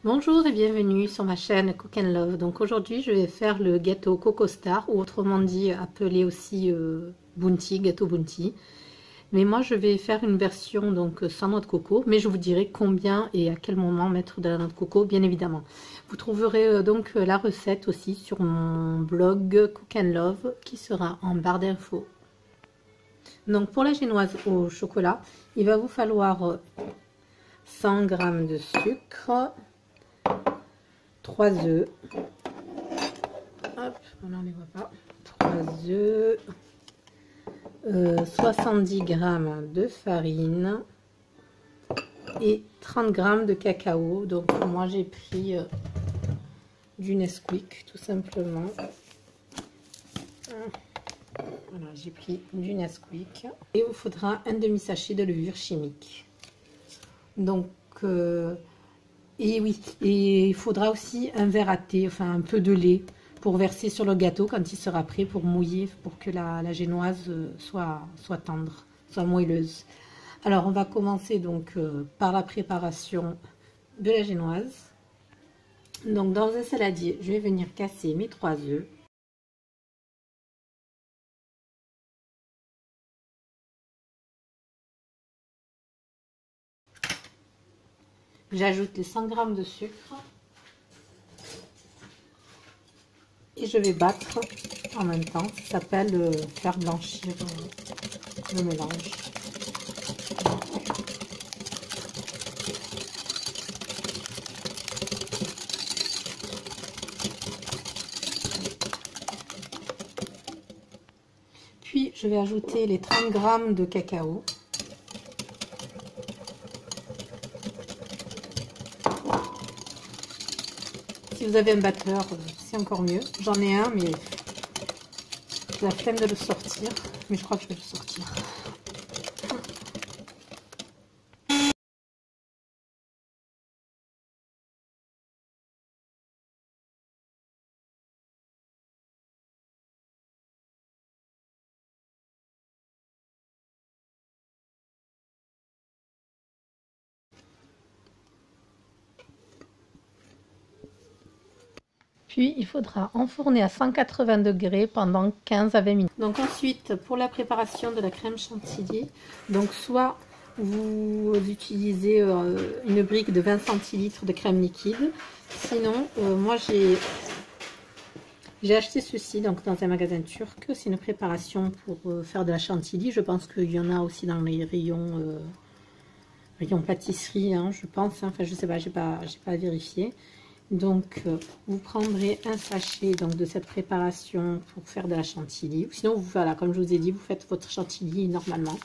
Bonjour et bienvenue sur ma chaîne Cook and Love. Donc aujourd'hui je vais faire le gâteau Coco Star, ou autrement dit appelé aussi Bounty, gâteau Bounty. Mais moi je vais faire une version donc sans noix de coco, mais je vous dirai combien et à quel moment mettre de la noix de coco, bien évidemment. Vous trouverez donc la recette aussi sur mon blog Cook and Love qui sera en barre d'infos. Donc pour la génoise au chocolat, il va vous falloir 100 g de sucre, 3 œufs, hop, on ne les voit pas, 3 œufs, 70 g de farine et 30 g de cacao. Donc moi j'ai pris du Nesquik tout simplement. Voilà, j'ai pris du Nesquik. Et il vous faudra un demi-sachet de levure chimique. Donc et oui, et il faudra aussi un verre à thé, enfin un peu de lait pour verser sur le gâteau quand il sera prêt, pour mouiller, pour que la génoise soit tendre, soit moelleuse. Alors on va commencer donc par la préparation de la génoise. Donc dans un saladier, je vais venir casser mes 3 œufs. J'ajoute les 100 g de sucre. Et je vais battre en même temps. Ça s'appelle faire blanchir le mélange. Puis je vais ajouter les 30 g de cacao. Si vous avez un batteur, c'est encore mieux. J'en ai un, mais j'ai la flemme de le sortir. Mais je crois que je vais le sortir. Puis il faudra enfourner à 180 degrés pendant 15 à 20 minutes. Donc ensuite, pour la préparation de la crème chantilly, donc soit vous utilisez une brique de 20 centilitres de crème liquide. Sinon, moi j'ai acheté ceci donc dans un magasin turc. C'est une préparation pour faire de la chantilly. Je pense qu'il y en a aussi dans les rayons pâtisserie, hein, je pense. Hein. Enfin, je sais pas, j'ai pas vérifié. Donc, vous prendrez un sachet donc, de cette préparation pour faire de la chantilly. Sinon, voilà, comme je vous ai dit, vous faites votre chantilly normalement.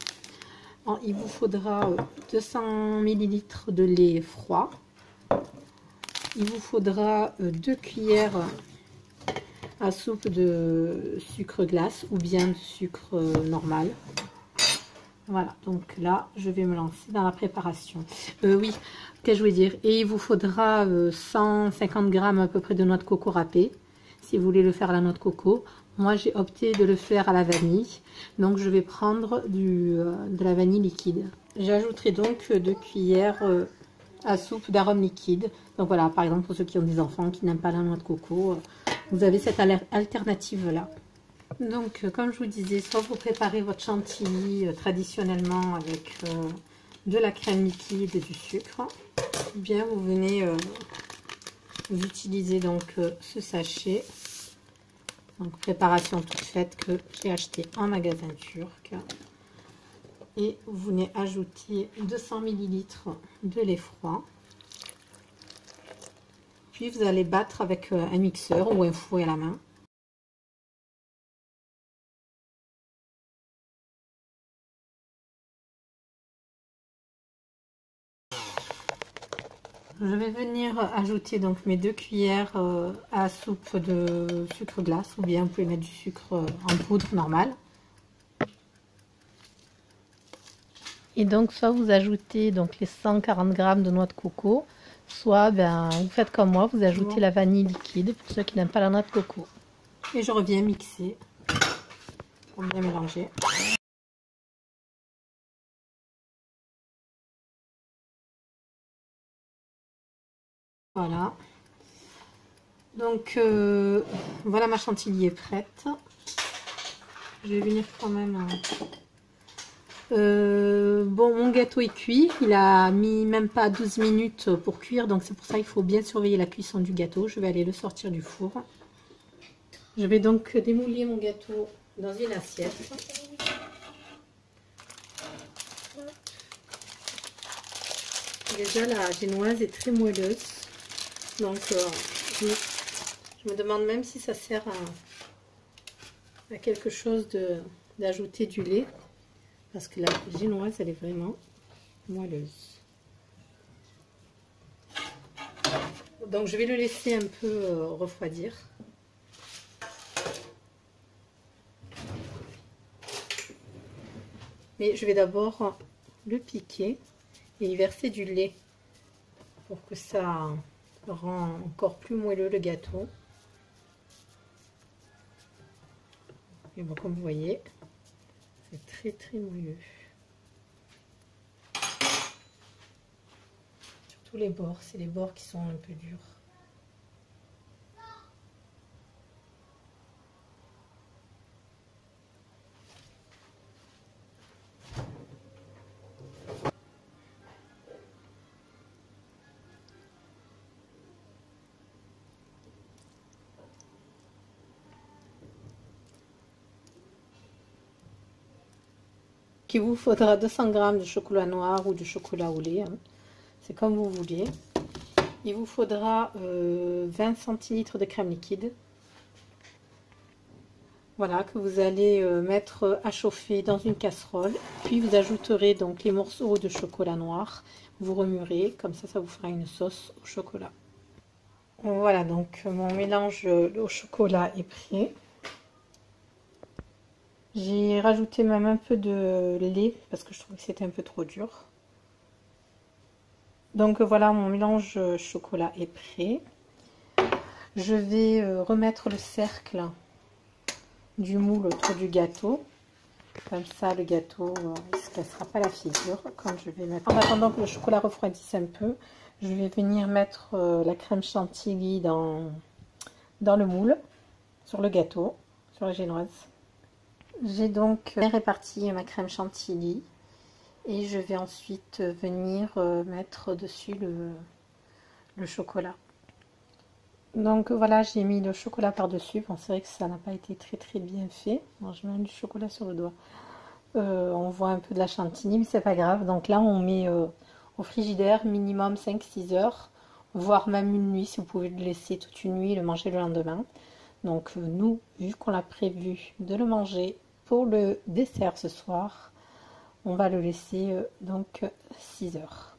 Alors, il vous faudra 200 ml de lait froid. Il vous faudra 2 cuillères à soupe de sucre glace ou bien de sucre normal. Voilà, donc là, je vais me lancer dans la préparation. Oui, qu'est-ce que je voulais dire? Et il vous faudra 150 g à peu près de noix de coco râpée, si vous voulez le faire à la noix de coco. Moi, j'ai opté de le faire à la vanille, donc je vais prendre de la vanille liquide. J'ajouterai donc 2 cuillères à soupe d'arôme liquide. Donc voilà, par exemple, pour ceux qui ont des enfants qui n'aiment pas la noix de coco, vous avez cette alternative-là. Donc, comme je vous disais, soit vous préparez votre chantilly traditionnellement avec de la crème liquide et du sucre, ou bien vous venez, vous utilisez donc ce sachet, donc préparation toute faite que j'ai acheté en magasin turc, et vous venez ajouter 200 ml de lait froid, puis vous allez battre avec un mixeur ou un fouet à la main. Je vais venir ajouter donc mes 2 cuillères à soupe de sucre glace, ou bien vous pouvez mettre du sucre en poudre normal. Et donc soit vous ajoutez donc les 140 g de noix de coco, soit vous faites comme moi, vous ajoutez la vanille liquide pour ceux qui n'aiment pas la noix de coco. Et je reviens mixer pour bien mélanger. Voilà. Donc, voilà, ma chantilly est prête. Je vais venir quand même... bon, mon gâteau est cuit. Il a mis même pas 12 minutes pour cuire. Donc, c'est pour ça qu'il faut bien surveiller la cuisson du gâteau. Je vais aller le sortir du four. Je vais donc démouler mon gâteau dans une assiette. Déjà, la génoise est très moelleuse. Donc, je me demande même si ça sert à quelque chose d'ajouter du lait. Parce que la génoise, elle est vraiment moelleuse. Donc, je vais le laisser un peu refroidir. Mais je vais d'abord le piquer et y verser du lait pour que ça rend encore plus moelleux le gâteau. Et bon, comme vous voyez, c'est très très moelleux. Surtout les bords, c'est les bords qui sont un peu durs. Il vous faudra 200 g de chocolat noir ou de chocolat au lait, hein. C'est comme vous voulez. Il vous faudra 20 centilitres de crème liquide. Voilà, que vous allez mettre à chauffer dans une casserole. Puis vous ajouterez donc les morceaux de chocolat noir. Vous remuerez, comme ça vous fera une sauce au chocolat. Voilà, donc mon mélange au chocolat est prêt. J'ai rajouté même un peu de lait parce que je trouvais que c'était un peu trop dur. Donc voilà, mon mélange chocolat est prêt. Je vais remettre le cercle du moule autour du gâteau. Comme ça, le gâteau il ne se cassera pas la figure. Quand je vais mettre... En attendant que le chocolat refroidisse un peu, je vais venir mettre la crème chantilly dans le moule, sur le gâteau, sur la génoise. J'ai donc bien réparti ma crème chantilly et je vais ensuite venir mettre dessus le chocolat. Donc voilà, j'ai mis le chocolat par-dessus. Bon, c'est vrai que ça n'a pas été très bien fait. Bon, je mets du chocolat sur le doigt. On voit un peu de la chantilly, mais c'est pas grave. Donc là, on met au frigidaire minimum 5-6 heures, voire même une nuit, si vous pouvez le laisser toute une nuit et le manger le lendemain. Donc nous, vu qu'on a prévu de le manger pour le dessert ce soir, on va le laisser donc 6 heures.